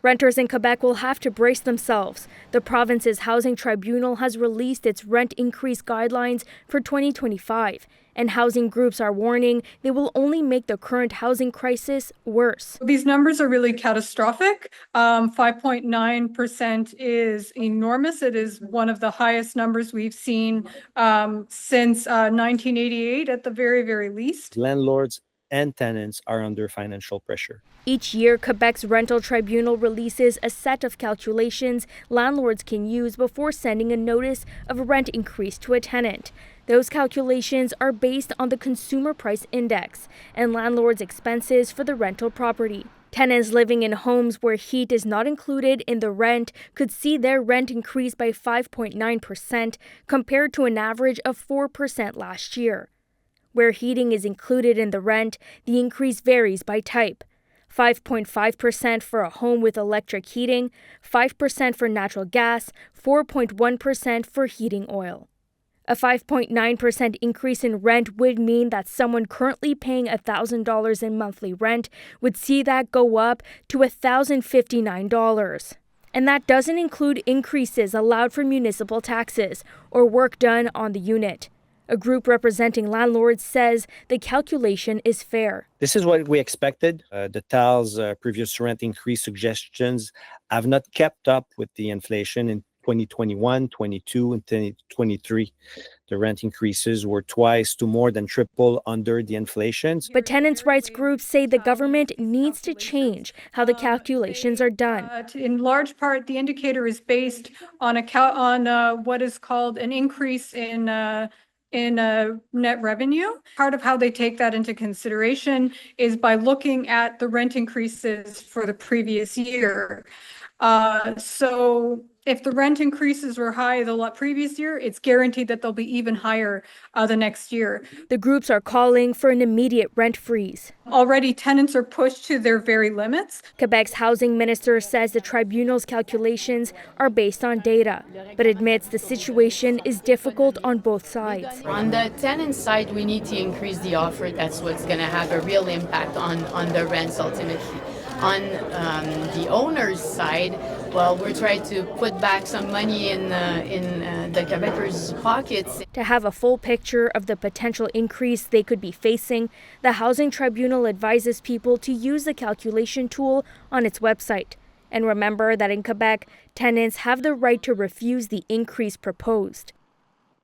Renters in Quebec will have to brace themselves. The province's housing tribunal has released its rent increase guidelines for 2025, and housing groups are warning they will only make the current housing crisis worse. These numbers are really catastrophic. 5.9% is enormous. It is one of the highest numbers we've seen since 1988 at the very, very least. Landlords and tenants are under financial pressure. Each year, Quebec's rental tribunal releases a set of calculations landlords can use before sending a notice of a rent increase to a tenant. Those calculations are based on the Consumer Price Index and landlords' expenses for the rental property. Tenants living in homes where heat is not included in the rent could see their rent increase by 5.9% compared to an average of 4% last year. Where heating is included in the rent, the increase varies by type. 5.5% for a home with electric heating, 5% for natural gas, 4.1% for heating oil. A 5.9% increase in rent would mean that someone currently paying $1,000 in monthly rent would see that go up to $1,059. And that doesn't include increases allowed for municipal taxes or work done on the unit. A group representing landlords says the calculation is fair. This is what we expected. The TAL's previous rent increase suggestions have not kept up with the inflation in 2021, 22, and 2023. The rent increases were twice to more than triple under the inflation. But tenants' rights groups say the government needs to change how the calculations are done. In large part, the indicator is based on what is called an increase in net revenue. Part of how they take that into consideration is by looking at the rent increases for the previous year. So if the rent increases were high the previous year, it's guaranteed that they'll be even higher the next year. The groups are calling for an immediate rent freeze. Already, tenants are pushed to their very limits. Quebec's housing minister says the tribunal's calculations are based on data, but admits the situation is difficult on both sides. On the tenant side, we need to increase the offer. That's what's going to have a real impact on the rents ultimately. On the owner's side, well, we're trying to put back some money in the Quebecers' pockets. To have a full picture of the potential increase they could be facing, the Housing Tribunal advises people to use the calculation tool on its website. And remember that in Quebec, tenants have the right to refuse the increase proposed.